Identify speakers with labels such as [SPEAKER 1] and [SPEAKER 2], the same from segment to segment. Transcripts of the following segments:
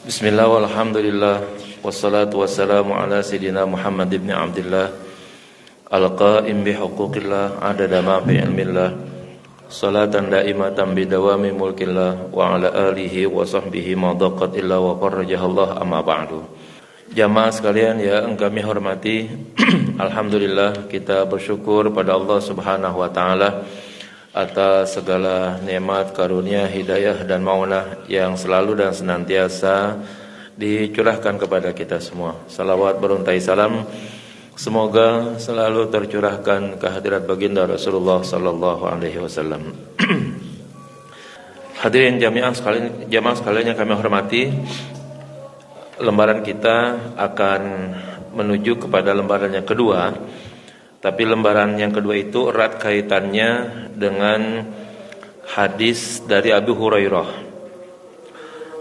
[SPEAKER 1] Bismillah walhamdulillah wassalatu wassalamu ala sayyidina Muhammad ibn Abdillah al-qa'im bihuquqillah adada ma fi ilmillah salatan daimatan bidawami mulkillah wa ala alihi wa sahbihi ma daqat illa wa farrajahallah amma ba'du. Jamaah sekalian yang kami hormati, alhamdulillah kita bersyukur pada Allah Subhanahu wa taala atas segala nikmat, karunia, hidayah dan maunah yang selalu dan senantiasa dicurahkan kepada kita semua. Salawat beruntai salam semoga selalu tercurahkan kehadirat baginda Rasulullah sallallahu alaihi wasallam. Hadirin jamaah sekalian yang kami hormati, lembaran kita akan menuju kepada lembaran yang kedua. Tapi lembaran yang kedua itu erat kaitannya dengan hadis dari Abu Hurairah.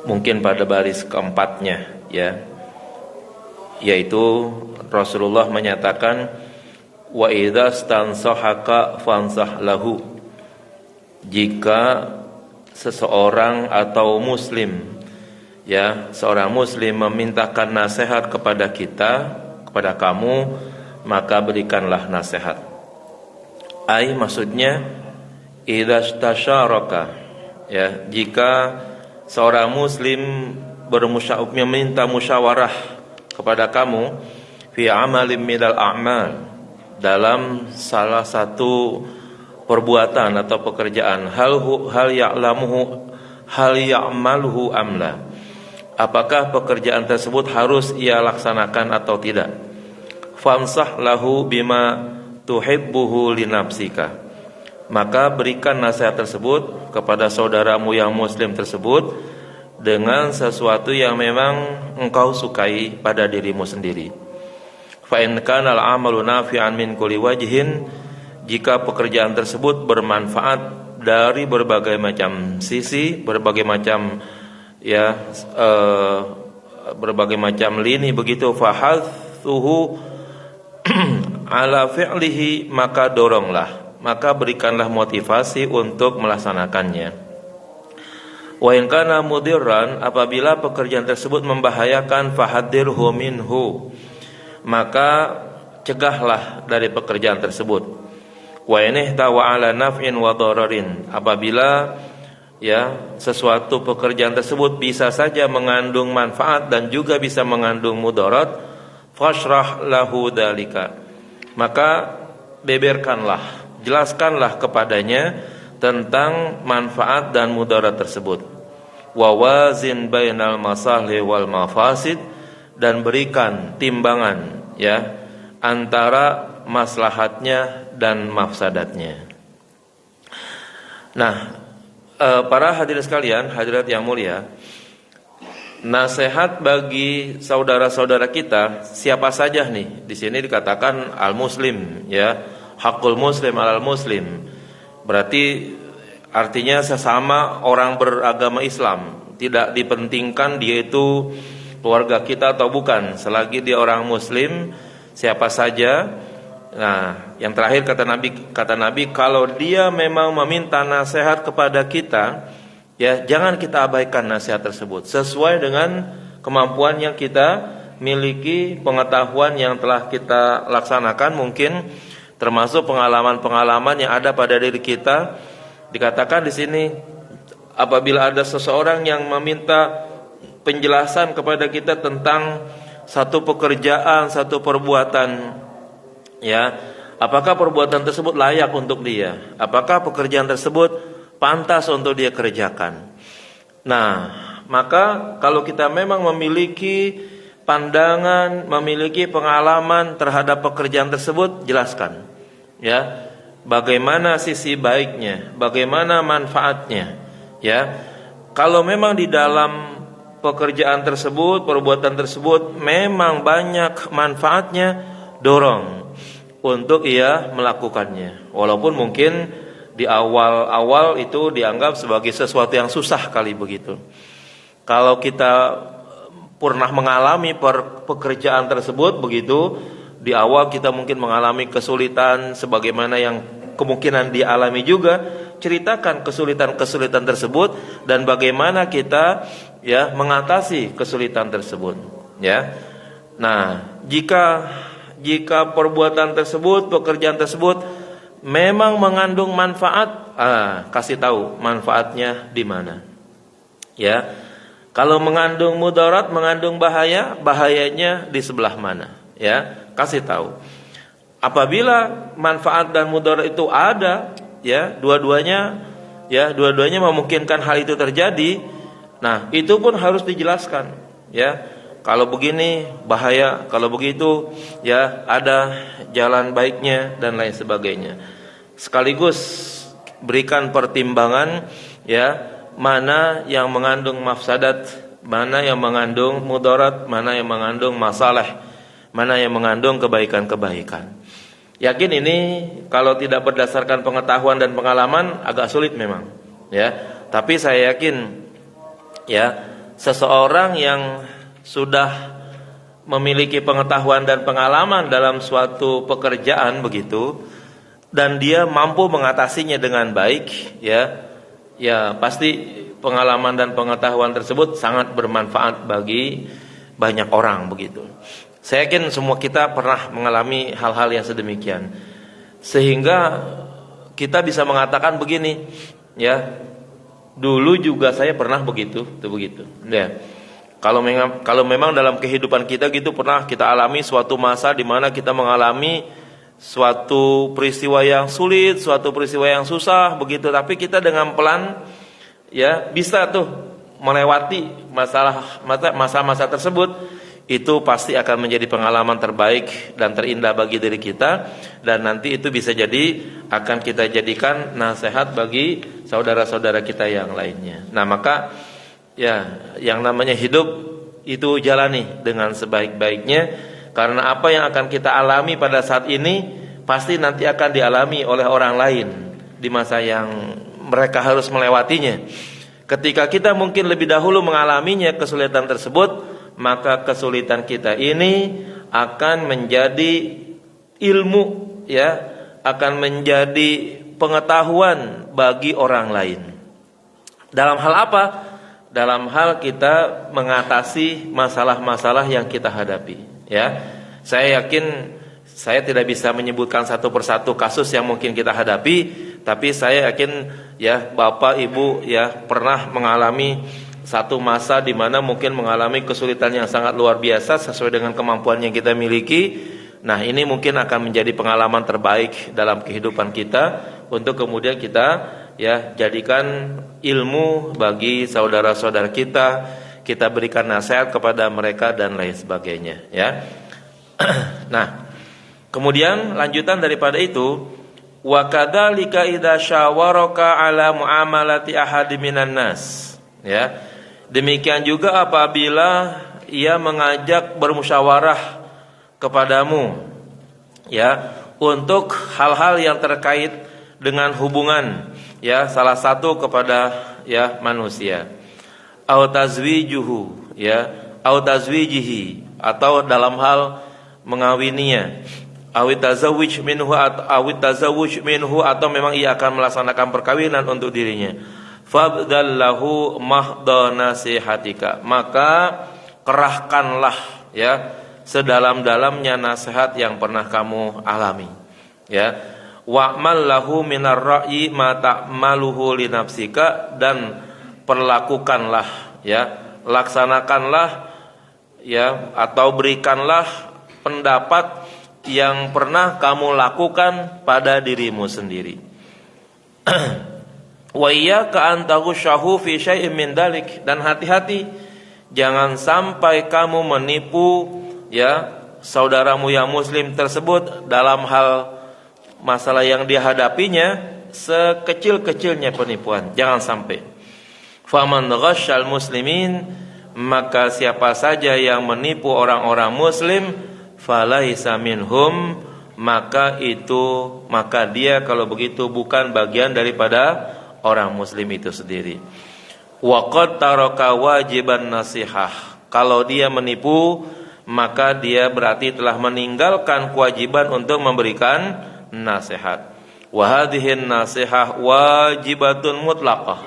[SPEAKER 1] Mungkin pada baris keempatnya ya. Yaitu Rasulullah menyatakan wa idza stansahaka fansah lahu. Jika seseorang atau muslim ya, seorang muslim memintakan nasihat kepada kita, kepada kamu, maka berikanlah nasihat. Maksudnya idza istasyaraka ya, jika seorang muslim meminta musyawarah kepada kamu fi amalin minal a'mal, dalam salah satu perbuatan atau pekerjaan, hal ya'maluhu amla, apakah pekerjaan tersebut harus ia laksanakan atau tidak? Fansah lahu bima tuhibbuhu li nafsika, maka berikan nasihat tersebut kepada saudaramu yang muslim tersebut dengan sesuatu yang memang engkau sukai pada dirimu sendiri. Fa in kana al-amalu nafi'an min kulli wajhin, jika pekerjaan tersebut bermanfaat dari berbagai macam sisi, berbagai macam berbagai macam lini begitu, fahathuhu ala fi'lihi, maka doronglah, maka berikanlah motivasi untuk melaksanakannya. Wa in kana mudirran, apabila pekerjaan tersebut membahayakan, fahaddirhu minhu, maka cegahlah dari pekerjaan tersebut. Wa in ihtawa ala naf'in wa dararin, apabila sesuatu pekerjaan tersebut bisa saja mengandung manfaat dan juga bisa mengandung mudarat, fashrah lahu dalika, maka beberkanlah, jelaskanlah kepadanya tentang manfaat dan mudarat tersebut. Wa wazin bainal masalih wal mafasid, dan berikan timbangan antara maslahatnya dan mafsadatnya. Nah, para hadirin sekalian, hadirat yang mulia, nasihat bagi saudara-saudara kita siapa saja nih? Di sini dikatakan al-muslim ya, hakul muslim alal muslim. Berarti artinya sesama orang beragama Islam, tidak dipentingkan dia itu keluarga kita atau bukan, selagi dia orang muslim siapa saja. Nah, yang terakhir kata Nabi kalau dia memang meminta nasihat kepada kita, jangan kita abaikan nasihat tersebut, sesuai dengan kemampuan yang kita miliki, pengetahuan yang telah kita laksanakan, mungkin termasuk pengalaman-pengalaman yang ada pada diri kita. Dikatakan di sini, apabila ada seseorang yang meminta penjelasan kepada kita tentang satu pekerjaan, satu perbuatan, apakah perbuatan tersebut layak untuk dia? Apakah pekerjaan tersebut pantas untuk dia kerjakan? Nah, maka kalau kita memang memiliki pandangan, memiliki pengalaman terhadap pekerjaan tersebut, jelaskan bagaimana sisi baiknya, bagaimana manfaatnya. Kalau memang di dalam pekerjaan tersebut, perbuatan tersebut memang banyak manfaatnya, dorong untuk ia melakukannya, walaupun mungkin di awal-awal itu dianggap sebagai sesuatu yang susah kali begitu. Kalau kita pernah mengalami pekerjaan tersebut begitu, di awal kita mungkin mengalami kesulitan sebagaimana yang kemungkinan dialami juga, ceritakan kesulitan-kesulitan tersebut dan bagaimana kita ya mengatasi kesulitan tersebut, ya. Nah, jika perbuatan tersebut, pekerjaan tersebut memang mengandung manfaat, kasih tahu manfaatnya di mana. Ya. Kalau mengandung mudarat, mengandung bahaya, bahayanya di sebelah mana, ya. Kasih tahu. Apabila manfaat dan mudarat itu ada, ya, dua-duanya memungkinkan hal itu terjadi, nah, itu pun harus dijelaskan, ya. Kalau begini bahaya, kalau begitu ya ada jalan baiknya dan lain sebagainya. Sekaligus berikan pertimbangan, ya, mana yang mengandung mafsadat, mana yang mengandung mudarat, mana yang mengandung masalah, mana yang mengandung kebaikan-kebaikan. Yakin ini kalau tidak berdasarkan pengetahuan dan pengalaman agak sulit memang, ya. Tapi saya yakin, ya, seseorang yang sudah memiliki pengetahuan dan pengalaman dalam suatu pekerjaan begitu, dan dia mampu mengatasinya dengan baik, ya pasti pengalaman dan pengetahuan tersebut sangat bermanfaat bagi banyak orang begitu. Saya yakin semua kita pernah mengalami hal-hal yang sedemikian, sehingga kita bisa mengatakan begini, ya, dulu juga saya pernah begitu, ya. Kalau memang dalam kehidupan kita gitu pernah kita alami suatu masa di mana kita mengalami suatu peristiwa yang sulit, suatu peristiwa yang susah begitu, tapi kita dengan pelan, ya, bisa tuh melewati masa-masa tersebut. Itu pasti akan menjadi pengalaman terbaik dan terindah bagi diri kita, dan nanti itu bisa jadi akan kita jadikan nasihat bagi saudara-saudara kita yang lainnya. Nah, maka ya, yang namanya hidup itu jalani dengan sebaik-baiknya, karena apa yang akan kita alami pada saat ini pasti nanti akan dialami oleh orang lain di masa yang mereka harus melewatinya. Ketika kita mungkin lebih dahulu mengalaminya kesulitan tersebut, maka kesulitan kita ini akan menjadi ilmu, ya, akan menjadi pengetahuan bagi orang lain. Dalam hal apa? Dalam hal kita mengatasi masalah-masalah yang kita hadapi, ya. Saya yakin saya tidak bisa menyebutkan satu persatu kasus yang mungkin kita hadapi, tapi saya yakin, ya, Bapak Ibu, ya, pernah mengalami satu masa di mana mungkin mengalami kesulitan yang sangat luar biasa sesuai dengan kemampuan yang kita miliki. Nah, ini mungkin akan menjadi pengalaman terbaik dalam kehidupan kita untuk kemudian kita, ya, jadikan ilmu bagi saudara-saudara kita berikan nasihat kepada mereka dan lain sebagainya, ya. Nah, kemudian lanjutan daripada itu, wa kadzalika idza syawaraka ala muamalati ahadi minan nas, ya. Demikian juga apabila ia mengajak bermusyawarah kepadamu, ya, untuk hal-hal yang terkait dengan hubungan, ya, salah satu kepada, ya, manusia, au tazwijuhu, ya, au tazwijihi, atau dalam hal mengawininya, awit tazawwuj minhu, atau memang ia akan melaksanakan perkawinan untuk dirinya. Fabdallahu mahda nasihatika, maka kerahkanlah, ya, sedalam-dalamnya nasihat yang pernah kamu alami, ya. Wa'mal lahu minar ra'yi ma ta'maluhu li nafsika, dan perlakukanlah, ya, laksanakanlah, ya, atau berikanlah pendapat yang pernah kamu lakukan pada dirimu sendiri. Wa iyyaka an taghushahu fi syai'in min dalik, dan hati-hati jangan sampai kamu menipu, ya, saudaramu yang muslim tersebut dalam hal masalah yang dihadapinya, sekecil-kecilnya penipuan, jangan sampai. Faman ghasyal muslimin, maka siapa saja yang menipu orang-orang muslim, falaisa minhum, maka dia kalau begitu bukan bagian daripada orang muslim itu sendiri. Wa qad taraka wajiban nasihah, kalau dia menipu maka dia berarti telah meninggalkan kewajiban untuk memberikan nasihat. Wa hadhihi nasihah wajibatun mutlaqah,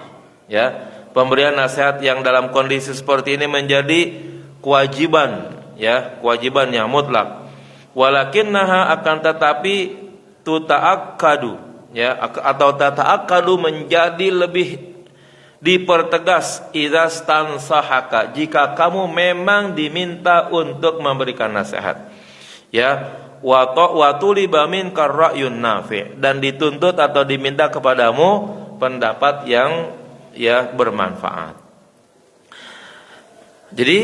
[SPEAKER 1] ya, pemberian nasihat yang dalam kondisi seperti ini menjadi kewajiban, ya, kewajiban yang mutlak. Walakinnaha, akan tetapi, tuta'akkadu, ya, atau tata'akkadu menjadi lebih dipertegas, idza stansahaka, jika kamu memang diminta untuk memberikan nasihat, ya, wa tuliba minkar ra'yun nafi', dan dituntut atau diminta kepadamu pendapat yang, ya, bermanfaat. Jadi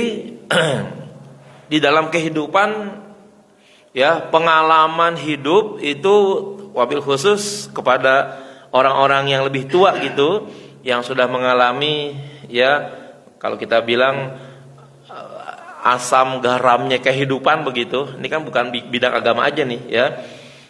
[SPEAKER 1] di dalam kehidupan, ya, pengalaman hidup itu wabil khusus kepada orang-orang yang lebih tua gitu, yang sudah mengalami, ya, kalau kita bilang asam garamnya kehidupan begitu. Ini kan bukan bidang agama aja nih, ya.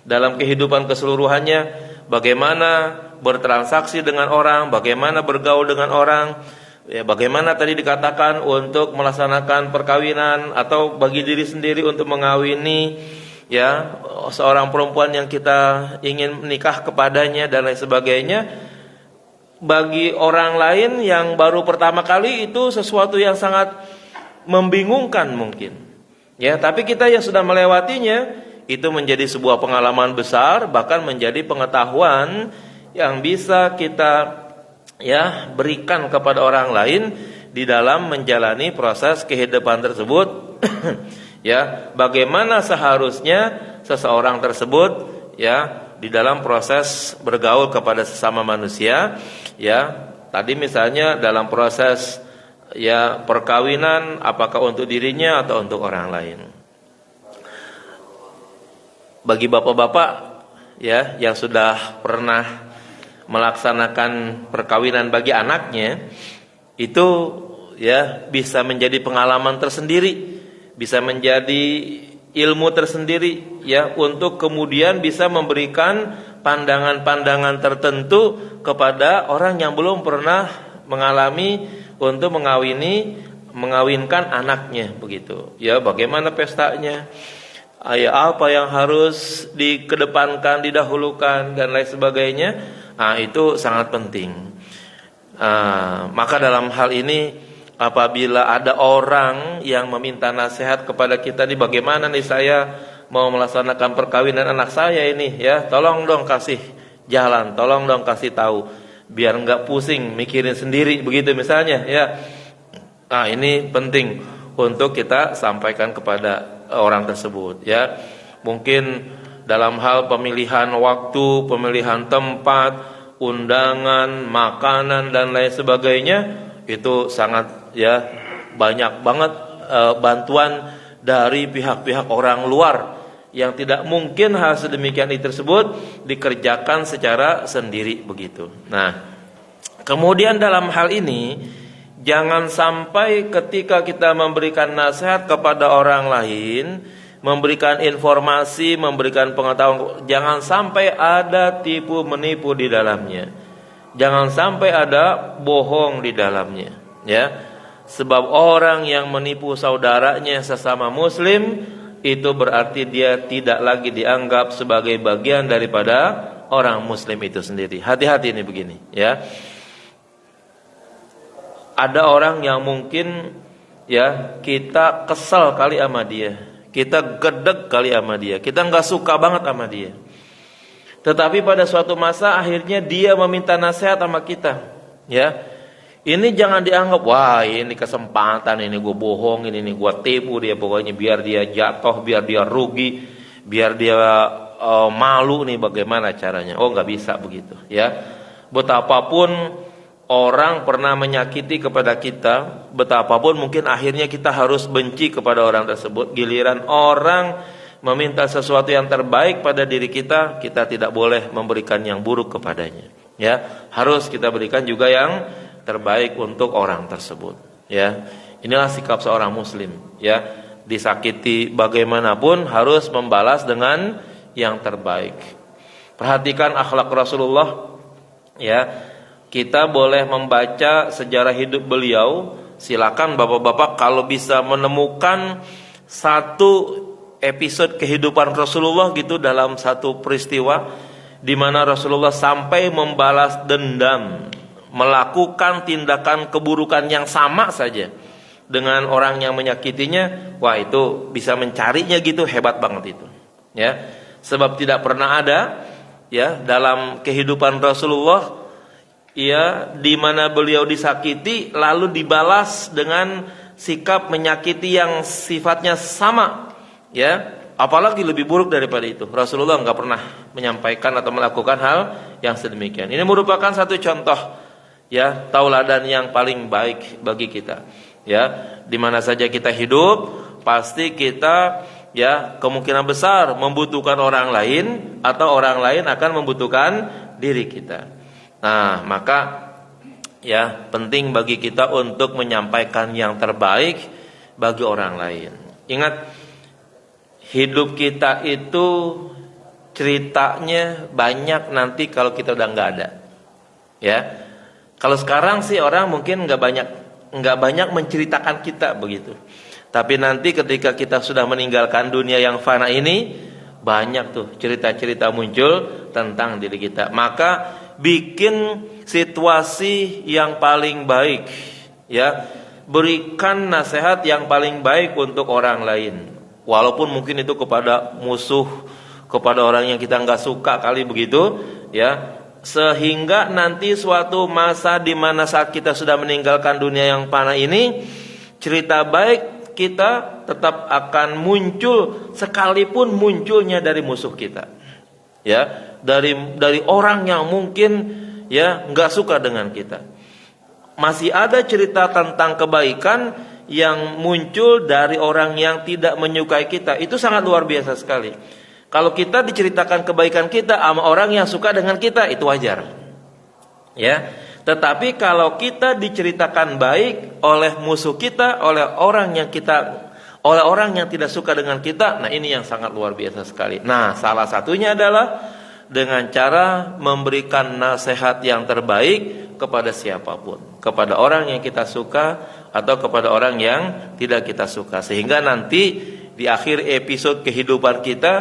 [SPEAKER 1] Dalam kehidupan keseluruhannya, bagaimana bertransaksi dengan orang, bagaimana bergaul dengan orang, ya, bagaimana tadi dikatakan untuk melaksanakan perkawinan atau bagi diri sendiri untuk mengawini, ya, seorang perempuan yang kita ingin menikah kepadanya dan lain sebagainya. Bagi orang lain yang baru pertama kali itu sesuatu yang sangat membingungkan mungkin, ya, tapi kita yang sudah melewatinya itu menjadi sebuah pengalaman besar, bahkan menjadi pengetahuan yang bisa kita, ya, berikan kepada orang lain di dalam menjalani proses kehidupan tersebut. Ya, bagaimana seharusnya seseorang tersebut, ya, di dalam proses bergaul kepada sesama manusia, ya. Tadi misalnya dalam proses, ya, perkawinan, apakah untuk dirinya atau untuk orang lain. Bagi bapak-bapak, ya, yang sudah pernah melaksanakan perkawinan bagi anaknya, itu, ya, bisa menjadi pengalaman tersendiri, bisa menjadi ilmu tersendiri, ya, untuk kemudian bisa memberikan pandangan-pandangan tertentu kepada orang yang belum pernah mengalami untuk mengawinkan anaknya begitu, ya, bagaimana pestanya, ya, apa yang harus dikedepankan, didahulukan dan lain sebagainya. Itu sangat penting. Maka dalam hal ini, apabila ada orang yang meminta nasihat kepada kita, nih, bagaimana nih saya mau melaksanakan perkawinan anak saya ini, ya, tolong dong kasih jalan, tolong dong kasih tahu, biar nggak pusing mikirin sendiri begitu misalnya, ya. Ini penting untuk kita sampaikan kepada orang tersebut, ya. Mungkin dalam hal pemilihan waktu, pemilihan tempat, undangan, makanan dan lain sebagainya, itu sangat, ya, banyak banget bantuan dari pihak-pihak orang luar yang tidak mungkin hal sedemikian itu tersebut dikerjakan secara sendiri begitu. Nah, kemudian dalam hal ini jangan sampai ketika kita memberikan nasihat kepada orang lain, memberikan informasi, memberikan pengetahuan, jangan sampai ada tipu menipu di dalamnya. Jangan sampai ada bohong di dalamnya, ya. Sebab orang yang menipu saudaranya sesama muslim, itu berarti dia tidak lagi dianggap sebagai bagian daripada orang muslim itu sendiri. Hati-hati ini begini, ya. Ada orang yang mungkin, ya, kita kesal kali sama dia, kita gedeg kali sama dia, kita nggak suka banget sama dia. Tetapi pada suatu masa akhirnya dia meminta nasihat sama kita, ya. Ini jangan dianggap, wah ini kesempatan, ini gue bohongin, ini gue tipu dia, pokoknya biar dia jatuh, biar dia rugi, biar dia malu nih, bagaimana caranya. Oh, nggak bisa begitu, ya. Betapapun orang pernah menyakiti kepada kita, betapapun mungkin akhirnya kita harus benci kepada orang tersebut, giliran orang meminta sesuatu yang terbaik pada diri kita, kita tidak boleh memberikan yang buruk kepadanya, ya. Harus kita berikan juga yang terbaik untuk orang tersebut, ya. Inilah sikap seorang muslim, ya. Disakiti bagaimanapun harus membalas dengan yang terbaik. Perhatikan akhlak Rasulullah, ya. Kita boleh membaca sejarah hidup beliau. Silakan bapak-bapak kalau bisa menemukan satu episode kehidupan Rasulullah gitu dalam satu peristiwa di mana Rasulullah sampai membalas dendam, melakukan tindakan keburukan yang sama saja dengan orang yang menyakitinya, wah itu bisa mencarinya gitu, hebat banget itu. Ya, sebab tidak pernah ada ya dalam kehidupan Rasulullah ya di mana beliau disakiti lalu dibalas dengan sikap menyakiti yang sifatnya sama, ya. Apalagi lebih buruk daripada itu. Rasulullah nggak pernah menyampaikan atau melakukan hal yang sedemikian. Ini merupakan satu contoh ya tauladan yang paling baik bagi kita. Ya, di mana saja kita hidup, pasti kita ya kemungkinan besar membutuhkan orang lain atau orang lain akan membutuhkan diri kita. Nah, maka ya penting bagi kita untuk menyampaikan yang terbaik bagi orang lain. Ingat, hidup kita itu ceritanya banyak nanti kalau kita udah nggak ada. Ya, kalau sekarang sih orang mungkin nggak banyak menceritakan kita begitu. Tapi nanti ketika kita sudah meninggalkan dunia yang fana ini, banyak tuh cerita-cerita muncul tentang diri kita. Maka bikin situasi yang paling baik, ya, berikan nasihat yang paling baik untuk orang lain. Walaupun mungkin itu kepada musuh, kepada orang yang kita nggak suka kali begitu, ya, sehingga nanti suatu masa di mana saat kita sudah meninggalkan dunia yang fana ini, cerita baik kita tetap akan muncul sekalipun munculnya dari musuh kita, ya, dari orang yang mungkin ya nggak suka dengan kita. Masih ada cerita tentang kebaikan yang muncul dari orang yang tidak menyukai kita. Itu sangat luar biasa sekali. Kalau kita diceritakan kebaikan kita sama orang yang suka dengan kita, itu wajar. Ya. Tetapi kalau kita diceritakan baik oleh musuh kita, oleh orang yang tidak suka dengan kita, nah ini yang sangat luar biasa sekali. Nah, salah satunya adalah dengan cara memberikan nasihat yang terbaik kepada siapapun, kepada orang yang kita suka atau kepada orang yang tidak kita suka, sehingga nanti di akhir episode kehidupan kita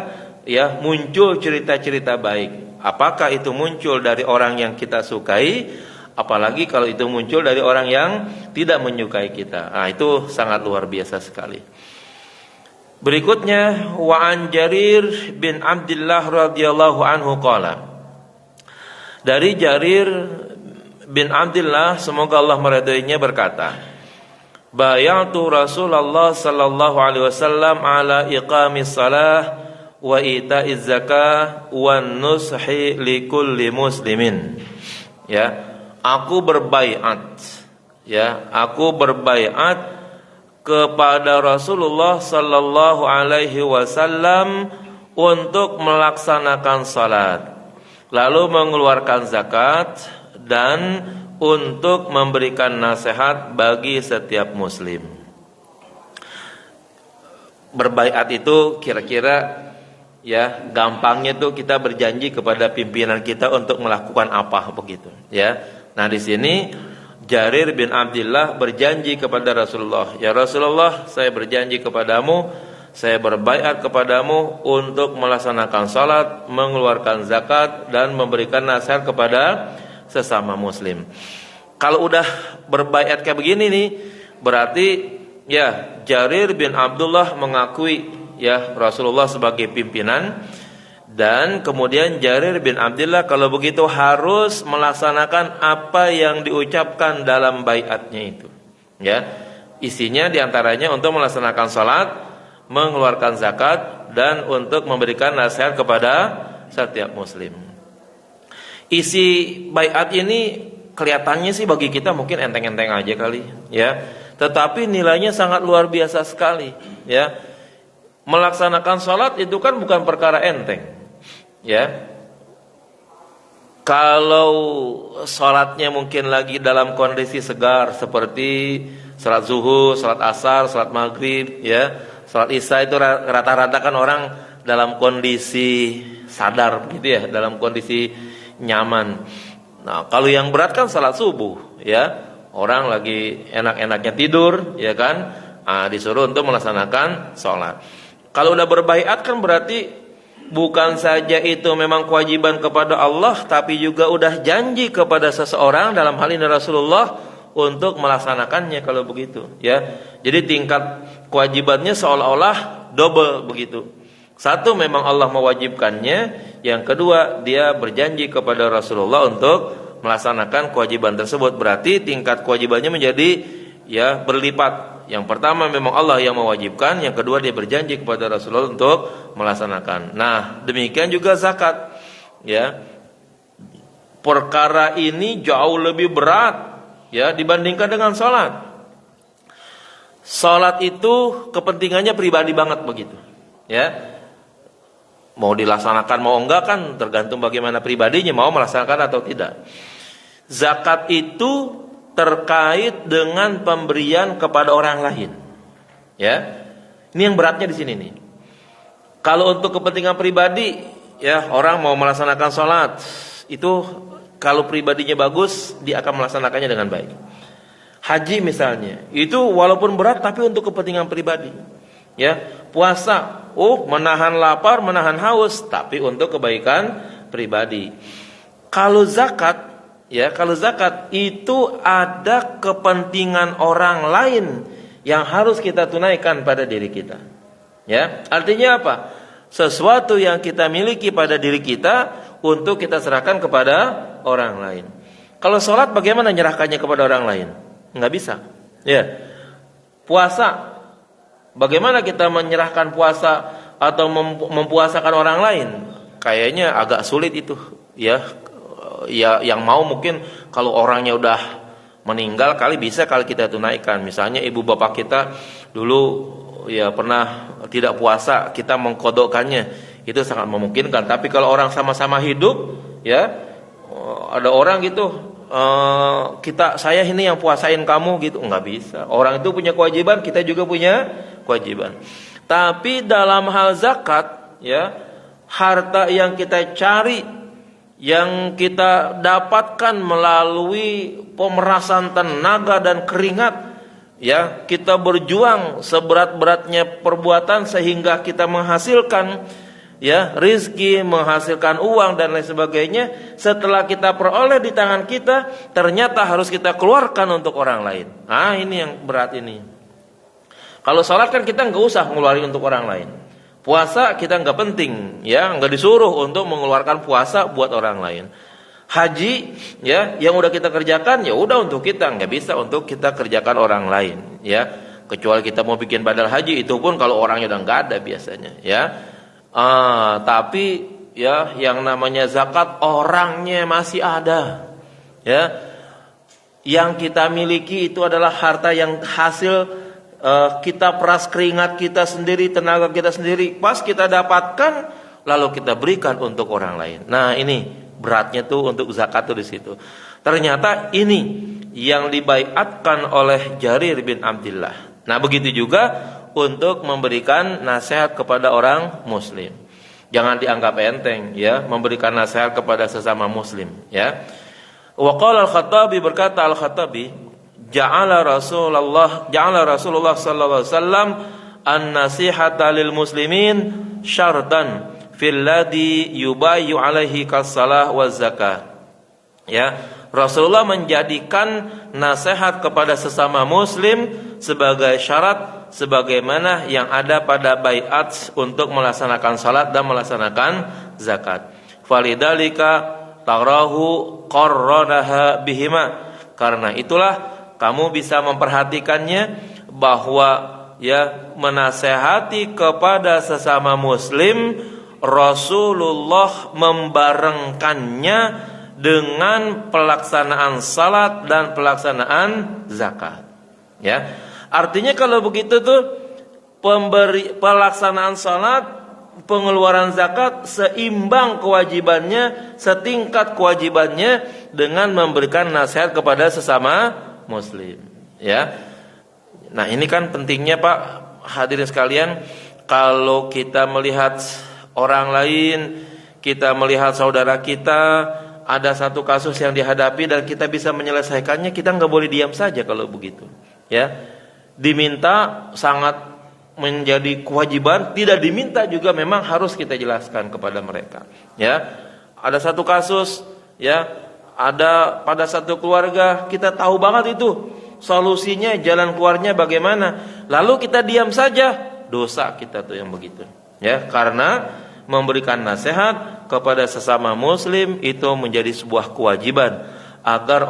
[SPEAKER 1] ya muncul cerita-cerita baik. Apakah itu muncul dari orang yang kita sukai, apalagi kalau itu muncul dari orang yang tidak menyukai kita. Nah, itu sangat luar biasa sekali. Berikutnya, wa an Jarir bin Abdullah radhiyallahu anhu qala. Dari Jarir bin Abdullah, semoga Allah meridainya, berkata, bayatu Rasulullah sallallahu alaihi wasallam ala iqamis salah wa ita'iz zakah wa nushi likulli muslimin. Ya, aku berbaiat kepada Rasulullah sallallahu alaihi wasallam untuk melaksanakan salat, lalu mengeluarkan zakat, dan untuk memberikan nasihat bagi setiap muslim. Berbaiat itu kira-kira ya gampangnya tuh kita berjanji kepada pimpinan kita untuk melakukan apa begitu, ya. Nah, di sini Jarir bin Abdullah berjanji kepada Rasulullah, ya Rasulullah, saya berjanji kepadamu, saya berbaiat kepadamu untuk melaksanakan salat, mengeluarkan zakat, dan memberikan nasihat kepada sesama muslim. Kalau udah berbaiat kayak begini nih, berarti ya Jarir bin Abdullah mengakui ya Rasulullah sebagai pimpinan. Dan kemudian Jarir bin Abdullah kalau begitu harus melaksanakan apa yang diucapkan dalam baiatnya itu. Ya, isinya diantaranya untuk melaksanakan salat, mengeluarkan zakat, dan untuk memberikan nasihat kepada setiap muslim. Isi baiat ini kelihatannya sih bagi kita mungkin enteng-enteng aja kali, ya. Tetapi nilainya sangat luar biasa sekali, ya. Melaksanakan salat itu kan bukan perkara enteng. Ya, kalau sholatnya mungkin lagi dalam kondisi segar seperti sholat zuhur, sholat asar, sholat maghrib, ya, sholat isya itu rata-rata kan orang dalam kondisi sadar, gitu ya, dalam kondisi nyaman. Nah, kalau yang berat kan sholat subuh, ya, orang lagi enak-enaknya tidur, ya kan, disuruh untuk melaksanakan sholat. Kalau udah berbaiat kan berarti bukan saja itu memang kewajiban kepada Allah, tapi juga udah janji kepada seseorang, dalam hal ini Rasulullah, untuk melaksanakannya kalau begitu, ya. Jadi tingkat kewajibannya seolah-olah double begitu. Satu, memang Allah mewajibkannya, yang kedua dia berjanji kepada Rasulullah untuk melaksanakan kewajiban tersebut. Berarti tingkat kewajibannya menjadi ya berlipat. Yang pertama memang Allah yang mewajibkan, yang kedua dia berjanji kepada Rasulullah untuk melaksanakan. Nah, demikian juga zakat. Ya. Perkara ini jauh lebih berat ya dibandingkan dengan salat. Salat itu kepentingannya pribadi banget begitu. Ya. Mau dilaksanakan mau enggak kan tergantung bagaimana pribadinya mau melaksanakan atau tidak. Zakat itu terkait dengan pemberian kepada orang lain. Ya. Ini yang beratnya di sini nih. Kalau untuk kepentingan pribadi, ya orang mau melaksanakan sholat, itu kalau pribadinya bagus, dia akan melaksanakannya dengan baik. Haji misalnya, itu walaupun berat tapi untuk kepentingan pribadi. Ya, puasa, menahan lapar, menahan haus, tapi untuk kebaikan pribadi. Kalau zakat, ya, kalau zakat itu ada kepentingan orang lain yang harus kita tunaikan pada diri kita. Ya, artinya apa? Sesuatu yang kita miliki pada diri kita untuk kita serahkan kepada orang lain. Kalau sholat bagaimana menyerahkannya kepada orang lain? Enggak bisa. Ya. Puasa, bagaimana kita menyerahkan puasa atau mempuasakan orang lain? Kayaknya agak sulit itu, ya. Ya, yang mau mungkin kalau orangnya udah meninggal kali bisa kali kita tunaikan. Misalnya ibu bapak kita dulu ya pernah tidak puasa, kita mengkodokkannya, itu sangat memungkinkan. Tapi kalau orang sama-sama hidup, ya ada orang gitu, saya ini yang puasain kamu gitu, nggak bisa. Orang itu punya kewajiban, kita juga punya kewajiban. Tapi dalam hal zakat, ya harta yang kita cari, yang kita dapatkan melalui pemerasan tenaga dan keringat, ya kita berjuang seberat-beratnya perbuatan sehingga kita menghasilkan ya rizki, menghasilkan uang dan lain sebagainya. Setelah kita peroleh di tangan kita, ternyata harus kita keluarkan untuk orang lain. Nah ini yang berat ini. Kalau sholat kan kita nggak usah ngeluarin untuk orang lain. Puasa kita nggak penting, ya nggak disuruh untuk mengeluarkan puasa buat orang lain. Haji, ya yang udah kita kerjakan ya udah untuk kita, nggak bisa untuk kita kerjakan orang lain, ya kecuali kita mau bikin badal haji, itu pun kalau orangnya udah nggak ada biasanya, ya. Tapi ya yang namanya zakat orangnya masih ada, ya. Yang kita miliki itu adalah harta yang hasil kita peras keringat kita sendiri, tenaga kita sendiri, pas kita dapatkan lalu kita berikan untuk orang lain. Nah ini beratnya tuh untuk zakat tuh di situ. Ternyata ini yang dibaiatkan oleh Jarir bin Abdullah. Nah begitu juga untuk memberikan nasihat kepada orang muslim. Jangan dianggap enteng, ya memberikan nasihat kepada sesama muslim, ya. Wa qala al-Khattabi, berkata al-Khattabi, Ja'ala Rasulullah sallallahu alaihi wasallam an-nasihata lil muslimin syartan fil ladzi yubayyu alaihi kas-salah waz zakah. Ya, Rasulullah menjadikan nasihat kepada sesama muslim sebagai syarat sebagaimana yang ada pada baiat untuk melaksanakan salat dan melaksanakan zakat. Falidalika tarahu qarranaha bihima. Karena itulah kamu bisa memperhatikannya bahwa ya menasehati kepada sesama muslim, Rasulullah membarengkannya dengan pelaksanaan salat dan pelaksanaan zakat. Ya. Artinya kalau begitu tuh pelaksanaan salat, pengeluaran zakat seimbang kewajibannya, setingkat kewajibannya dengan memberikan nasihat kepada sesama muslim, ya. Nah, ini kan pentingnya Pak, hadirin sekalian, kalau kita melihat orang lain, kita melihat saudara kita ada satu kasus yang dihadapi dan kita bisa menyelesaikannya, kita nggak boleh diam saja kalau begitu, ya. Diminta sangat menjadi kewajiban, tidak diminta juga memang harus kita jelaskan kepada mereka. Ya, ada satu kasus, ya, ada pada satu keluarga kita tahu banget itu solusinya, jalan keluarnya bagaimana, lalu kita diam saja, dosa kita tuh yang begitu. Ya, karena memberikan nasihat kepada sesama muslim itu menjadi sebuah kewajiban agar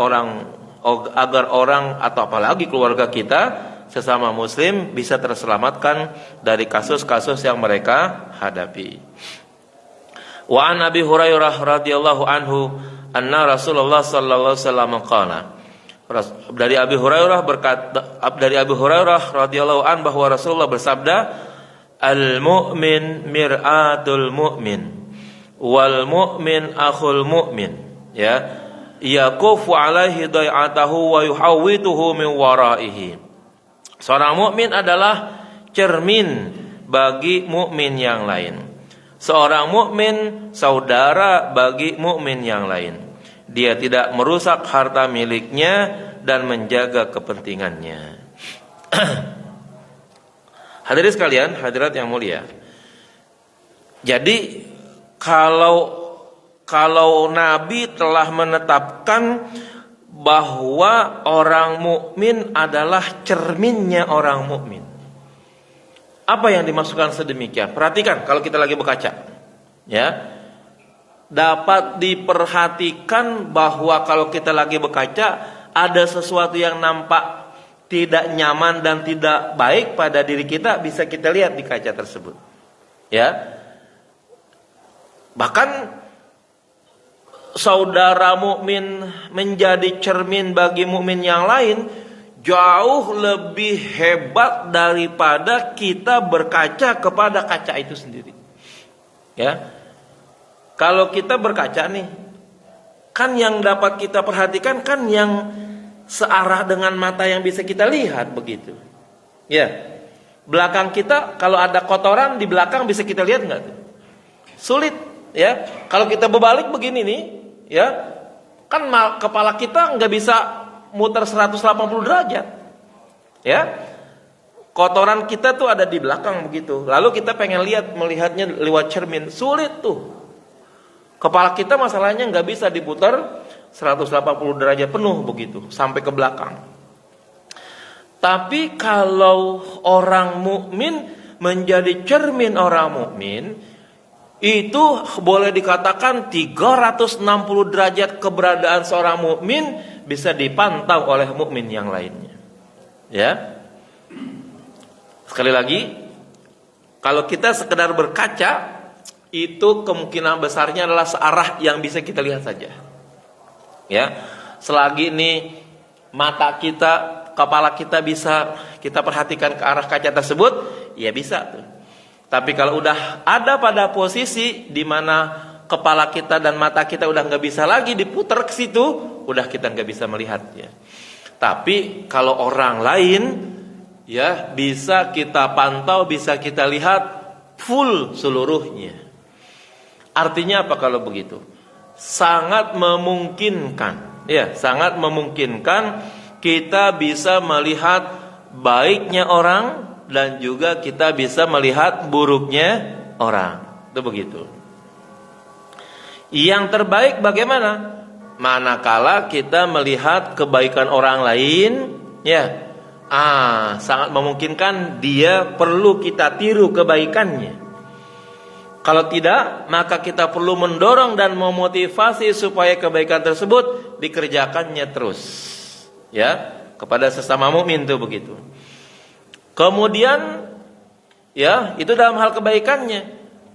[SPEAKER 1] orang atau apalagi keluarga kita sesama muslim bisa terselamatkan dari kasus-kasus yang mereka hadapi. Wa an Abi Hurairah radhiyallahu anhu anna Rasulullah sallallahu alaihi wasallam qala. Dari Abi Hurairah radhiyallahu an bahwa Rasulullah bersabda, al-mu'min mir'atul mu'min wal mu'min akhul mu'min, ya, yakufu alaihi dai'atahu wa yuhawwituhu min waraihi. Seorang mukmin adalah cermin bagi mukmin yang lain. Seorang mukmin saudara bagi mukmin yang lain. Dia tidak merusak harta miliknya dan menjaga kepentingannya. Hadirin sekalian, hadirat yang mulia. Jadi kalau Nabi telah menetapkan bahwa orang mukmin adalah cerminnya orang mukmin. Apa yang dimaksudkan sedemikian? Perhatikan kalau kita lagi berkaca. Ya. Dapat diperhatikan bahwa kalau kita lagi berkaca ada sesuatu yang nampak tidak nyaman dan tidak baik pada diri kita, bisa kita lihat di kaca tersebut. Ya. Bahkan saudara mukmin menjadi cermin bagi mukmin yang lain jauh lebih hebat daripada kita berkaca kepada kaca itu sendiri. Ya. Kalau kita berkaca nih, kan yang dapat kita perhatikan kan yang searah dengan mata yang bisa kita lihat begitu. Ya. Belakang kita kalau ada kotoran di belakang bisa kita lihat enggak? Sulit, ya. Kalau kita berbalik begini nih, ya, kan kepala kita nggak bisa muter 180 derajat, ya. Kotoran kita tuh ada di belakang begitu. Lalu kita pengen melihatnya lewat cermin, sulit tuh. Kepala kita masalahnya nggak bisa diputar 180 derajat penuh begitu sampai ke belakang. Tapi kalau orang mukmin menjadi cermin orang mukmin, itu boleh dikatakan 360 derajat keberadaan seorang mukmin bisa dipantau oleh mukmin yang lainnya. Ya. Sekali lagi, kalau kita sekedar berkaca, itu kemungkinan besarnya adalah searah yang bisa kita lihat saja. Ya. Selagi ini mata kita, kepala kita bisa kita perhatikan ke arah kaca tersebut, ya bisa tuh. Tapi kalau udah ada pada posisi di mana kepala kita dan mata kita udah nggak bisa lagi diputar ke situ, udah kita nggak bisa melihatnya. Tapi kalau orang lain, ya, bisa kita pantau, bisa kita lihat full seluruhnya. Artinya apa kalau begitu? Sangat memungkinkan, ya, sangat memungkinkan kita bisa melihat baiknya orang dan juga kita bisa melihat buruknya orang. Itu begitu. Yang terbaik bagaimana? Manakala kita melihat kebaikan orang lain, ya, sangat memungkinkan dia perlu kita tiru kebaikannya. Kalau tidak, maka kita perlu mendorong dan memotivasi supaya kebaikan tersebut dikerjakannya terus. Ya, kepada sesama mukmin itu begitu. Kemudian, ya, itu dalam hal kebaikannya.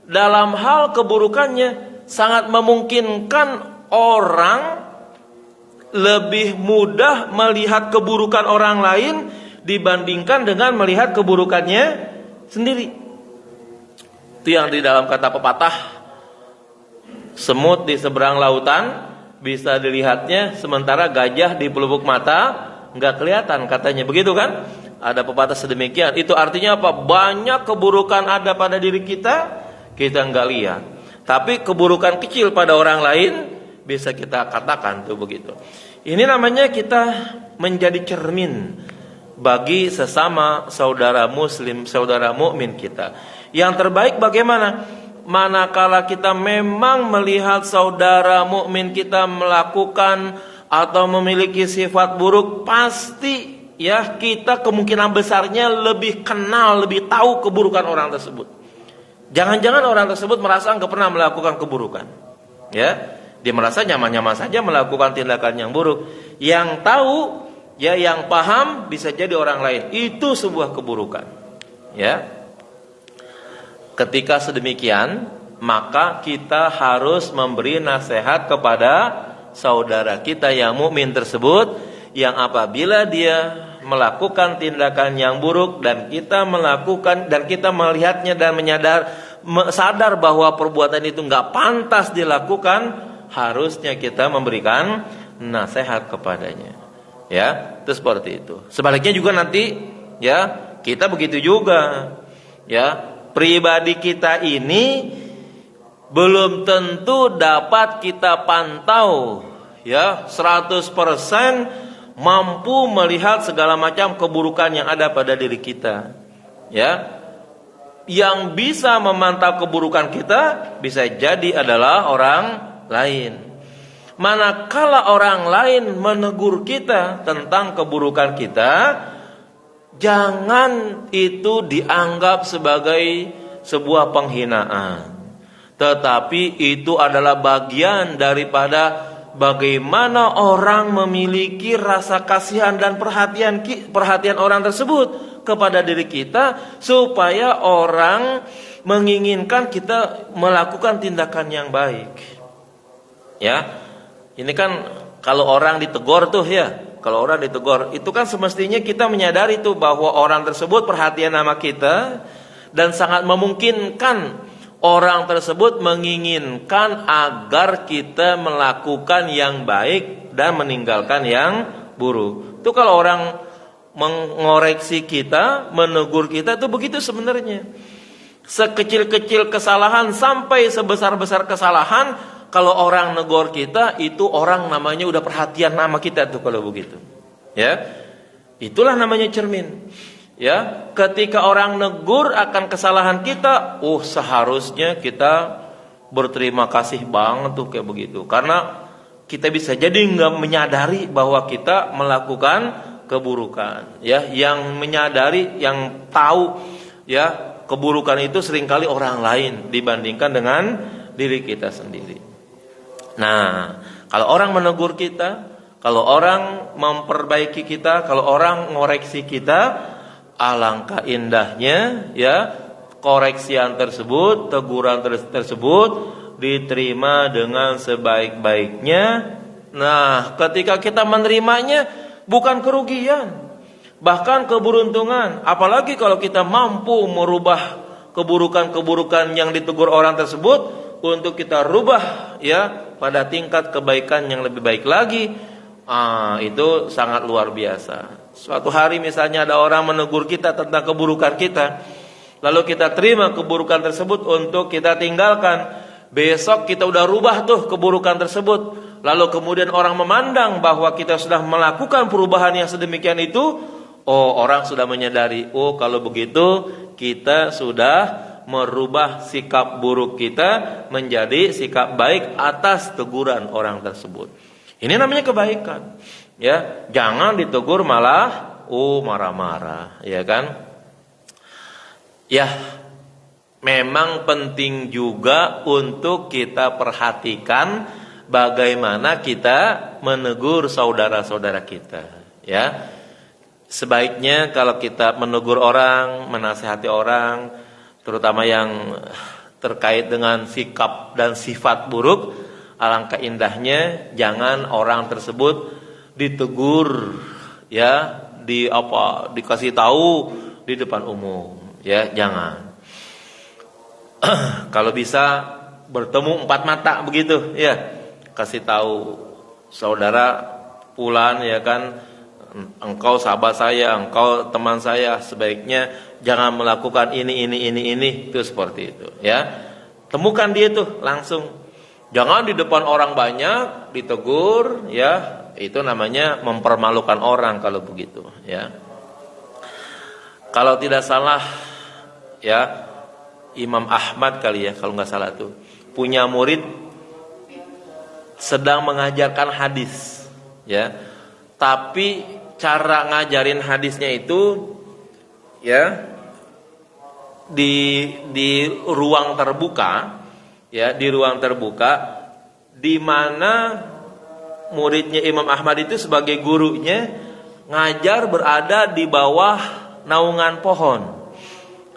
[SPEAKER 1] Dalam hal keburukannya, sangat memungkinkan orang lebih mudah melihat keburukan orang lain dibandingkan dengan melihat keburukannya sendiri. Itu yang di dalam kata pepatah, semut di seberang lautan bisa dilihatnya, sementara gajah di pelupuk mata nggak kelihatan, katanya begitu kan? Ada pepatah sedemikian. Itu artinya apa? Banyak keburukan ada pada diri kita, kita nggak lihat. Tapi keburukan kecil pada orang lain bisa kita katakan tuh begitu. Ini namanya kita menjadi cermin bagi sesama saudara muslim, saudara mukmin kita. Yang terbaik bagaimana? Manakala kita memang melihat saudara mukmin kita melakukan atau memiliki sifat buruk, pasti ya kita kemungkinan besarnya lebih kenal, lebih tahu keburukan orang tersebut. Jangan-jangan orang tersebut merasa enggak pernah melakukan keburukan. Ya, dia merasa nyaman-nyaman saja melakukan tindakan yang buruk. Yang tahu, ya yang paham bisa jadi orang lain. Itu sebuah keburukan. Ya. Ketika sedemikian, maka kita harus memberi nasihat kepada saudara kita yang mukmin tersebut, yang apabila dia melakukan tindakan yang buruk dan kita melakukan dan kita melihatnya dan sadar bahwa perbuatan itu enggak pantas dilakukan, harusnya kita memberikan nasihat kepadanya. Ya, itu seperti itu. Sebaliknya juga nanti ya, kita begitu juga. Ya, pribadi kita ini belum tentu dapat kita pantau ya 100% mampu melihat segala macam keburukan yang ada pada diri kita. Ya. Yang bisa memantau keburukan kita bisa jadi adalah orang lain. Manakala orang lain menegur kita tentang keburukan kita, jangan itu dianggap sebagai sebuah penghinaan. Tetapi itu adalah bagian daripada bagaimana orang memiliki rasa kasihan dan perhatian orang tersebut kepada diri kita, supaya orang menginginkan kita melakukan tindakan yang baik. Ya, ini kan kalau orang ditegur tuh ya, kalau orang ditegur itu kan semestinya kita menyadari tuh bahwa orang tersebut perhatian sama kita, dan sangat memungkinkan orang tersebut menginginkan agar kita melakukan yang baik dan meninggalkan yang buruk. Itu kalau orang mengoreksi kita, menegur kita, itu begitu sebenarnya. Sekecil-kecil kesalahan sampai sebesar-besar kesalahan, kalau orang negor kita, itu orang namanya udah perhatian sama kita tuh kalau begitu. Ya, itulah namanya cermin. Ya, ketika orang negur akan kesalahan kita, seharusnya kita berterima kasih banget tuh kayak begitu, karena kita bisa jadi nggak menyadari bahwa kita melakukan keburukan. Ya, yang menyadari, yang tahu ya keburukan itu seringkali orang lain dibandingkan dengan diri kita sendiri. Nah, kalau orang menegur kita, kalau orang memperbaiki kita, kalau orang ngoreksi kita, alangkah indahnya ya koreksian tersebut, teguran tersebut diterima dengan sebaik-baiknya. Nah, ketika kita menerimanya bukan kerugian, bahkan keberuntungan. Apalagi kalau kita mampu merubah keburukan-keburukan yang ditegur orang tersebut untuk kita rubah ya pada tingkat kebaikan yang lebih baik lagi. Itu sangat luar biasa. Suatu hari misalnya ada orang menegur kita tentang keburukan kita, lalu kita terima keburukan tersebut untuk kita tinggalkan. Besok kita udah rubah tuh keburukan tersebut, lalu kemudian orang memandang bahwa kita sudah melakukan perubahan yang sedemikian itu, orang sudah menyadari, kalau begitu kita sudah merubah sikap buruk kita menjadi sikap baik atas teguran orang tersebut. Ini namanya kebaikan. Ya, jangan ditegur malah marah-marah, ya kan? Ya, memang penting juga untuk kita perhatikan bagaimana kita menegur saudara-saudara kita, ya. Sebaiknya kalau kita menegur orang, menasihati orang, terutama yang terkait dengan sikap dan sifat buruk, alangkah indahnya jangan orang tersebut ditegur ya, dikasih tahu di depan umum, ya, jangan. Kalau bisa bertemu 4 mata begitu, ya, kasih tahu saudara fulan, ya kan, engkau sahabat saya, engkau teman saya, sebaiknya jangan melakukan ini, itu seperti itu, ya. Temukan dia tuh langsung, jangan di depan orang banyak ditegur, ya. Itu namanya mempermalukan orang kalau begitu, ya. Kalau tidak salah ya, Imam Ahmad kali ya kalau nggak salah tuh, punya murid sedang mengajarkan hadis ya, tapi cara ngajarin hadisnya itu ya di ruang terbuka ya, di ruang terbuka di mana muridnya Imam Ahmad itu sebagai gurunya ngajar berada di bawah naungan pohon.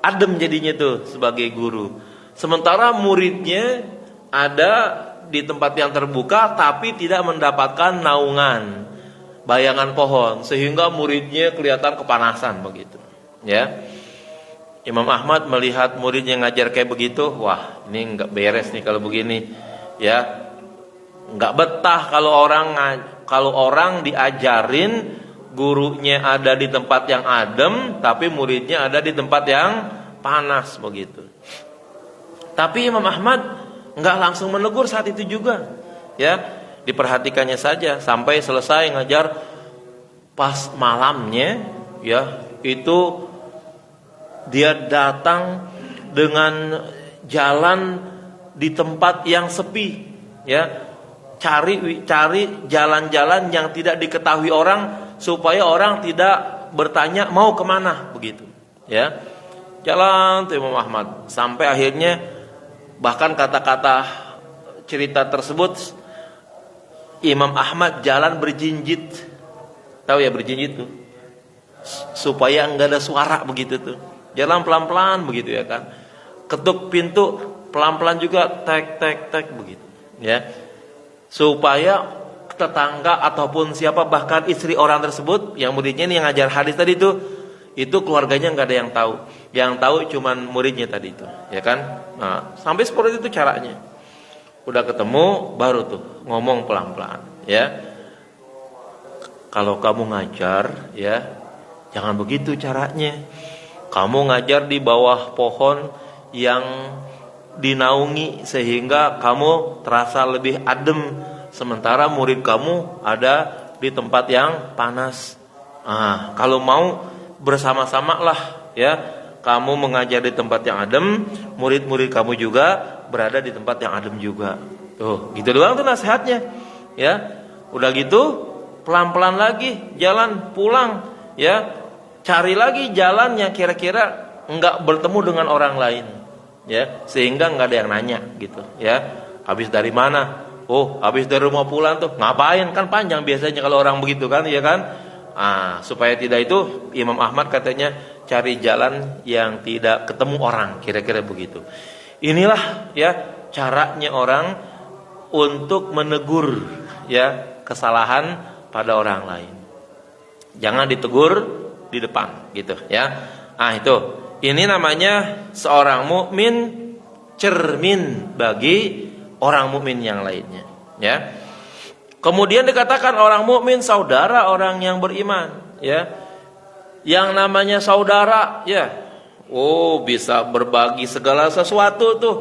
[SPEAKER 1] Adem jadinya tuh sebagai guru. Sementara muridnya ada di tempat yang terbuka tapi tidak mendapatkan naungan bayangan pohon, sehingga muridnya kelihatan kepanasan begitu. Ya. Imam Ahmad melihat muridnya ngajar kayak begitu, wah, ini enggak beres nih kalau begini. Ya. Enggak betah kalau orang diajarin gurunya ada di tempat yang adem, tapi muridnya ada di tempat yang panas begitu. Tapi Imam Ahmad enggak langsung menegur saat itu juga, ya, diperhatikannya saja sampai selesai ngajar. Pas malamnya, ya, itu dia datang dengan jalan di tempat yang sepi, ya, cari jalan-jalan yang tidak diketahui orang supaya orang tidak bertanya mau kemana begitu, ya. Jalan tuh Imam Ahmad sampai akhirnya bahkan kata-kata cerita tersebut Imam Ahmad jalan berjinjit, tahu ya berjinjit tuh, supaya enggak ada suara begitu tuh. Jalan pelan-pelan begitu ya kan. Ketuk pintu pelan-pelan juga tek tek tek begitu, ya. Supaya tetangga ataupun siapa bahkan istri orang tersebut yang muridnya ini yang ngajar hadis tadi itu keluarganya nggak ada yang tahu. Yang tahu cuman muridnya tadi itu, ya kan? Nah, sampai seperti itu caranya. Udah ketemu baru tuh ngomong pelan-pelan, ya. Kalau kamu ngajar, ya, jangan begitu caranya. Kamu ngajar di bawah pohon yang dinaungi sehingga kamu terasa lebih adem, sementara murid kamu ada di tempat yang panas. Kalau mau bersama-sama lah, ya, kamu mengajar di tempat yang adem, murid-murid kamu juga berada di tempat yang adem juga. Tuh, gitu doang tuh nasihatnya, ya. Udah gitu pelan-pelan lagi jalan pulang, ya. Cari lagi jalan yang kira-kira enggak bertemu dengan orang lain, ya, sehingga enggak ada yang nanya gitu, ya. Habis dari mana? Oh, habis dari rumah pulang tuh. Ngapain? Kan panjang biasanya kalau orang begitu kan, ya kan? Supaya tidak itu Imam Ahmad katanya cari jalan yang tidak ketemu orang, kira-kira begitu. Inilah ya caranya orang untuk menegur ya kesalahan pada orang lain. Jangan ditegur di depan gitu ya. Itu. Ini namanya seorang mukmin cermin bagi orang mukmin yang lainnya, ya. Kemudian dikatakan orang mukmin saudara orang yang beriman, ya. Yang namanya saudara, ya. Bisa berbagi segala sesuatu tuh.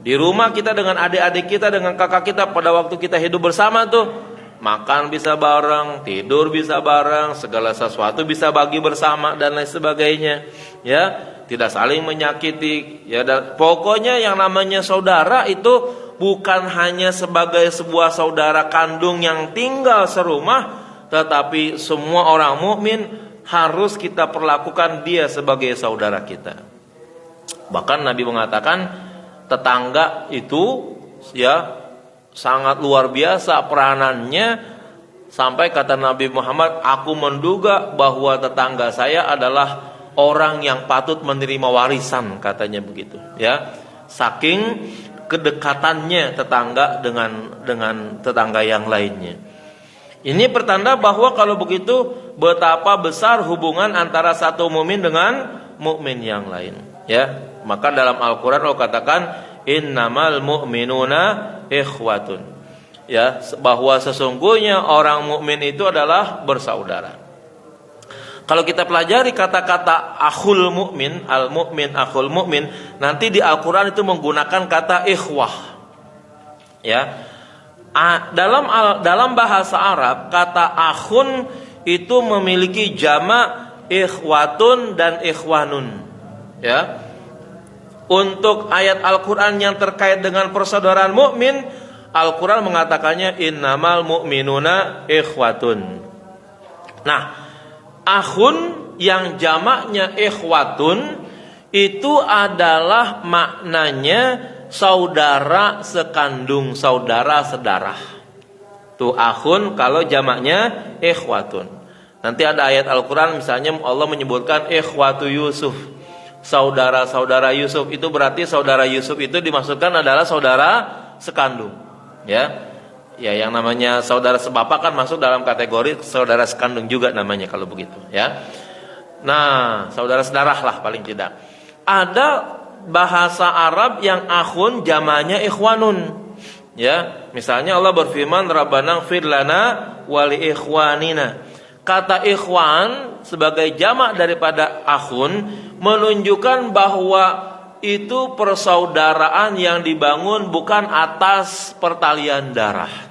[SPEAKER 1] Di rumah kita dengan adik-adik kita, dengan kakak kita pada waktu kita hidup bersama tuh. Makan bisa bareng, tidur bisa bareng, segala sesuatu bisa bagi bersama dan lain sebagainya, ya. Tidak saling menyakiti, ya. Dan pokoknya yang namanya saudara itu bukan hanya sebagai sebuah saudara kandung yang tinggal serumah, tetapi semua orang mukmin harus kita perlakukan dia sebagai saudara kita. Bahkan Nabi mengatakan tetangga itu ya sangat luar biasa peranannya, sampai kata Nabi Muhammad, aku menduga bahwa tetangga saya adalah orang yang patut menerima warisan, katanya begitu, ya. Saking kedekatannya tetangga dengan tetangga yang lainnya. Ini pertanda bahwa kalau begitu betapa besar hubungan antara satu mukmin dengan mukmin yang lain, ya. Maka dalam Al-Qur'an Allah katakan innamal mu'minuna ikhwatun, ya, bahwa sesungguhnya orang mukmin itu adalah bersaudara. Kalau kita pelajari kata-kata akhul mukmin, al mukmin akhul mukmin, nanti di Al-Qur'an itu menggunakan kata ikhwah, ya. Dalam bahasa Arab kata akhun itu memiliki jamak ikhwatun dan ikhwanun. Ya. Untuk ayat Al-Qur'an yang terkait dengan persaudaraan mukmin, Al-Qur'an mengatakannya innamal mu'minuna ikhwatun. Nah, akhun yang jamaknya ikhwatun itu adalah maknanya saudara sekandung, saudara sedarah. Tuh akhun kalau jamaknya ikhwatun. Nanti ada ayat Al-Qur'an misalnya Allah menyebutkan ikhwatu Yusuf, saudara-saudara Yusuf. Itu berarti saudara Yusuf itu dimaksudkan adalah saudara sekandung. Ya. Ya, yang namanya saudara sebapak kan masuk dalam kategori saudara sekandung juga namanya kalau begitu, ya. Nah, saudara sedarah lah paling tidak. Ada bahasa Arab yang akhun jamaknya ikhwanun. Ya, misalnya Allah berfirman Rabbana ighfir lana wa li ikhwanina. Kata ikhwan sebagai jamak daripada akhun menunjukkan bahwa itu persaudaraan yang dibangun bukan atas pertalian darah.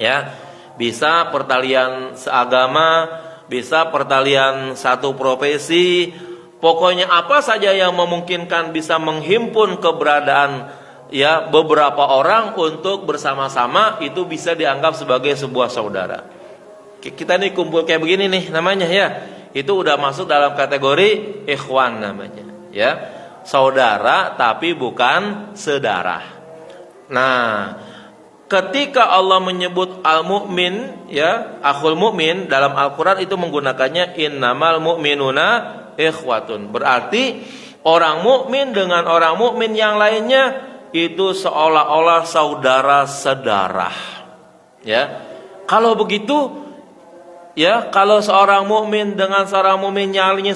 [SPEAKER 1] Ya, bisa pertalian seagama, bisa pertalian satu profesi, pokoknya apa saja yang memungkinkan bisa menghimpun keberadaan ya beberapa orang untuk bersama-sama, itu bisa dianggap sebagai sebuah saudara. Kita nih kumpul kayak begini nih namanya ya, itu udah masuk dalam kategori ikhwan namanya, ya. Saudara tapi bukan sedarah. Nah, ketika Allah menyebut al-mu'min ya, akhul mu'min dalam Al-Qur'an itu menggunakannya innamal mu'minuna ikhwatun. Berarti orang mukmin dengan orang mukmin yang lainnya itu seolah-olah saudara sedarah. Ya. Kalau begitu ya, kalau seorang mukmin dengan seorang mukmin yang lainnya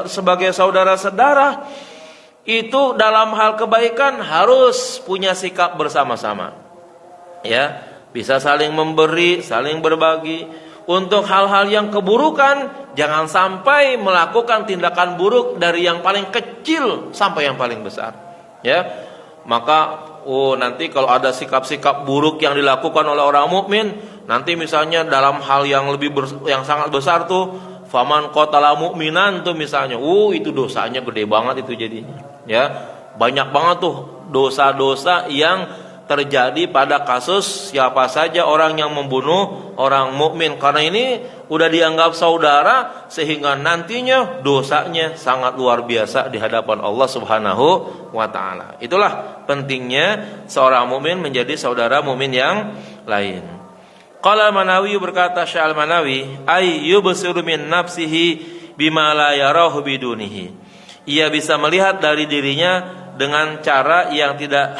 [SPEAKER 1] sebagai saudara sedarah, itu dalam hal kebaikan harus punya sikap bersama-sama. Ya, bisa saling memberi, saling berbagi. Untuk hal-hal yang keburukan, jangan sampai melakukan tindakan buruk dari yang paling kecil sampai yang paling besar. Ya, maka nanti kalau ada sikap-sikap buruk yang dilakukan oleh orang mukmin, nanti misalnya dalam hal yang yang sangat besar tuh, faman qatala mu'minan tuh misalnya, itu dosanya gede banget itu jadinya. Ya, banyak banget tuh dosa-dosa yang terjadi pada kasus siapa saja orang yang membunuh orang mukmin, karena ini udah dianggap saudara sehingga nantinya dosanya sangat luar biasa di hadapan Allah Subhanahu wa taala. Itulah pentingnya seorang mukmin menjadi saudara mukmin yang lain. Qala Manawi, berkata Syekh Al-Manawi, ay yubsiru min nafsihi bima la yarahu bidunihi. Ia bisa melihat dari dirinya dengan cara yang tidak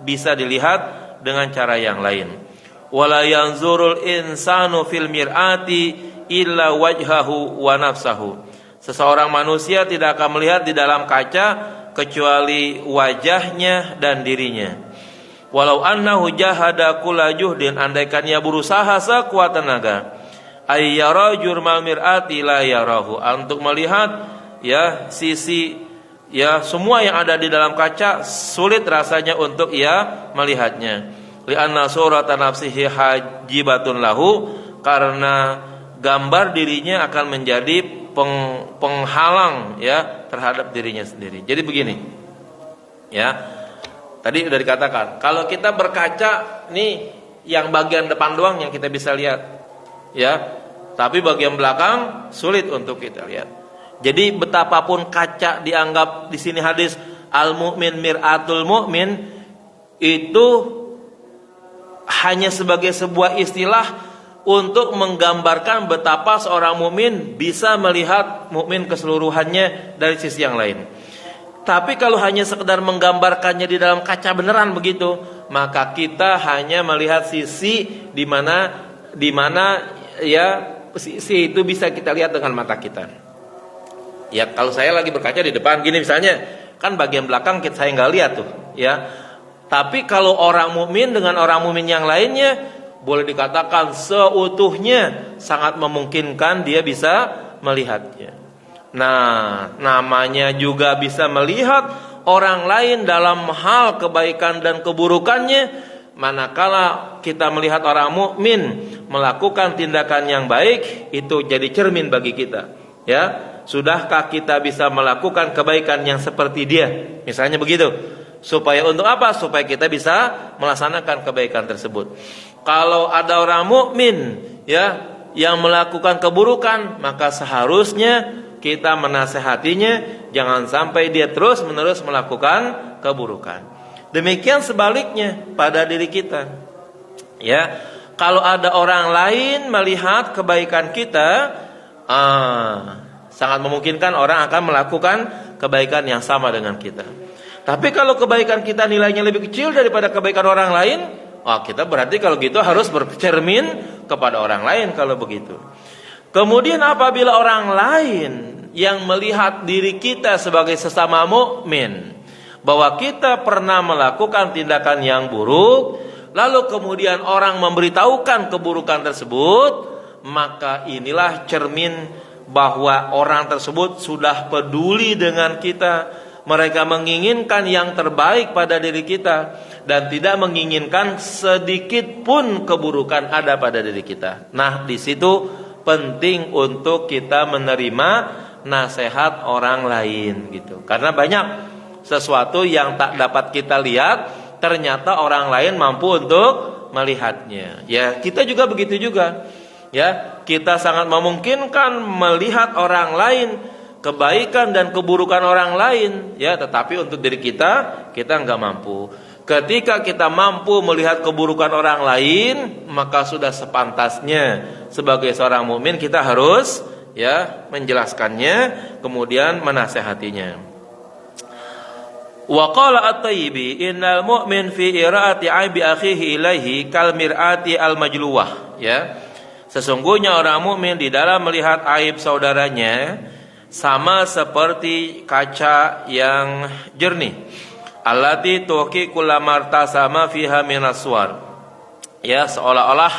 [SPEAKER 1] bisa dilihat dengan cara yang lain. Wala yanzurul insanu fil mir'ati illa wajhahu wa nafsahu. Seseorang manusia tidak akan melihat di dalam kaca kecuali wajahnya dan dirinya. Walau annahu jahada kulla juhdin, andaikan ia berusaha sekuat tenaga, ayyara jurmal mir'ati la yarahu, untuk melihat ya sisi ya semua yang ada di dalam kaca, sulit rasanya untuk ia melihatnya. Li'anna surata nafsihi hajibatun lahu, karena gambar dirinya akan menjadi penghalang ya terhadap dirinya sendiri. Jadi begini. Ya. Tadi sudah dikatakan, kalau kita berkaca nih yang bagian depan doang yang kita bisa lihat. Ya. Tapi bagian belakang sulit untuk kita lihat. Jadi betapapun kaca dianggap di sini hadis al-mu'min mir'atul mu'min, itu hanya sebagai sebuah istilah untuk menggambarkan betapa seorang mukmin bisa melihat mukmin keseluruhannya dari sisi yang lain. Tapi kalau hanya sekedar menggambarkannya di dalam kaca beneran begitu, maka kita hanya melihat sisi di mana ya sisi itu bisa kita lihat dengan mata kita. Ya, kalau saya lagi berkaca di depan gini misalnya, kan bagian belakang saya nggak lihat tuh, ya. Tapi kalau orang mukmin dengan orang mukmin yang lainnya, boleh dikatakan seutuhnya sangat memungkinkan dia bisa melihatnya. Nah, namanya juga bisa melihat orang lain dalam hal kebaikan dan keburukannya. Manakala kita melihat orang mukmin melakukan tindakan yang baik, itu jadi cermin bagi kita. Ya, sudahkah kita bisa melakukan kebaikan yang seperti dia? Misalnya begitu. Supaya untuk apa? Supaya kita bisa melaksanakan kebaikan tersebut. Kalau ada orang mukmin ya yang melakukan keburukan, maka seharusnya kita menasehatinya jangan sampai dia terus-menerus melakukan keburukan. Demikian sebaliknya pada diri kita. Ya, kalau ada orang lain melihat kebaikan kita, sangat memungkinkan orang akan melakukan kebaikan yang sama dengan kita. Tapi kalau kebaikan kita nilainya lebih kecil daripada kebaikan orang lain, kita berarti kalau gitu harus bercermin kepada orang lain kalau begitu. Kemudian apabila orang lain yang melihat diri kita sebagai sesama mukmin bahwa kita pernah melakukan tindakan yang buruk, lalu kemudian orang memberitahukan keburukan tersebut, maka inilah cermin bahwa orang tersebut sudah peduli dengan kita. Mereka menginginkan yang terbaik pada diri kita dan tidak menginginkan sedikit pun keburukan ada pada diri kita. Nah, di situ penting untuk kita menerima nasihat orang lain gitu. Karena banyak sesuatu yang tak dapat kita lihat, ternyata orang lain mampu untuk melihatnya. Ya, kita juga begitu juga. Ya, kita sangat memungkinkan melihat orang lain, kebaikan dan keburukan orang lain, ya, tetapi untuk diri kita enggak mampu. Ketika kita mampu melihat keburukan orang lain, maka sudah sepantasnya sebagai seorang mukmin kita harus ya menjelaskannya, kemudian menasehatinya. Wa qala at-Tayyibi innal mu'min fi ira'ati aibi akhihi ilaihi kal mir'ati al-majluwah, ya. Sesungguhnya orang mukmin di dalam melihat aib saudaranya sama seperti kaca yang jernih. Allati tuqi kullamarta sama fiha minaswar. Ya, seolah-olah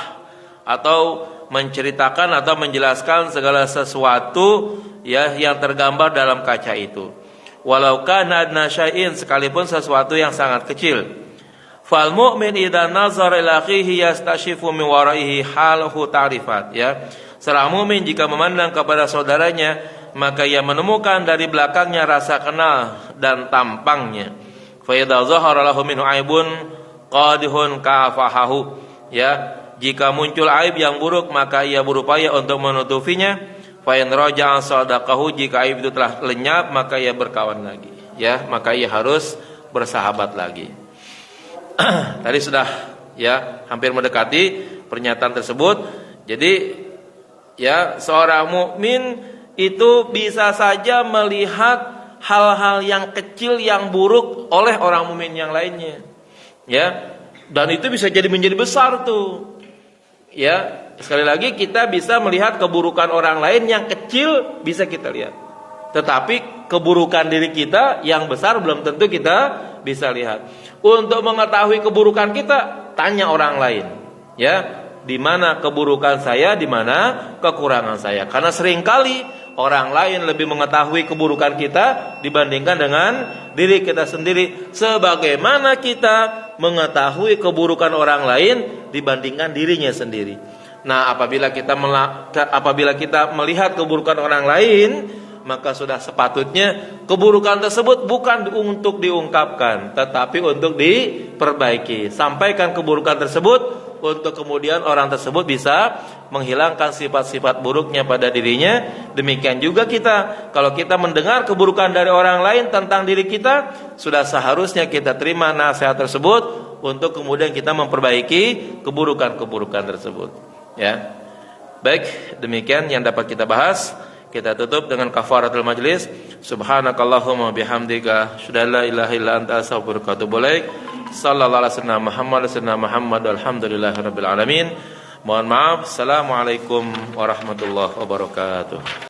[SPEAKER 1] atau menceritakan atau menjelaskan segala sesuatu ya yang tergambar dalam kaca itu. Walau kana adna syai'in, sekalipun sesuatu yang sangat kecil. Fal mu'min idza nazara ila akhihi yastashifu min waraihi halahu ta'rifat, ya. Seorang mukmin jika memandang kepada saudaranya, maka ia menemukan dari belakangnya rasa kenal dan tampangnya. Fa idza zahara lahu minhu aibun qadihun kafahahu, ya. Jika muncul aib yang buruk, maka ia berupaya untuk menutupinya. Fa in raja'a sadaqahu, jika aib itu telah lenyap, maka ia berkawan lagi, ya. Maka ia harus bersahabat lagi. Tadi sudah ya hampir mendekati pernyataan tersebut. Jadi ya, seorang mukmin itu bisa saja melihat hal-hal yang kecil yang buruk oleh orang mukmin yang lainnya, ya, dan itu bisa jadi menjadi besar tuh, ya. Sekali lagi kita bisa melihat keburukan orang lain yang kecil bisa kita lihat, tetapi keburukan diri kita yang besar belum tentu kita bisa lihat. Untuk mengetahui keburukan kita, tanya orang lain, ya. Di mana keburukan saya, di mana kekurangan saya. Karena seringkali orang lain lebih mengetahui keburukan kita dibandingkan dengan diri kita sendiri, sebagaimana kita mengetahui keburukan orang lain dibandingkan dirinya sendiri. Nah, apabila kita melihat keburukan orang lain, maka sudah sepatutnya keburukan tersebut bukan untuk diungkapkan, tetapi untuk diperbaiki. Sampaikan keburukan tersebut untuk kemudian orang tersebut bisa menghilangkan sifat-sifat buruknya pada dirinya. Demikian juga kita, kalau kita mendengar keburukan dari orang lain tentang diri kita, sudah seharusnya kita terima nasihat tersebut untuk kemudian kita memperbaiki keburukan-keburukan tersebut, ya. Baik, demikian yang dapat kita bahas. Kita tutup dengan kafaratul majlis. Subhanakallahumma bihamdika asyhadu an la ilaha illa anta astaghfiruka wa atubu ilaik. Sallallahu alaihi wasallam Muhammad alhamdulillahirabbil alamin. Mohon maaf. Assalamualaikum warahmatullahi wabarakatuh.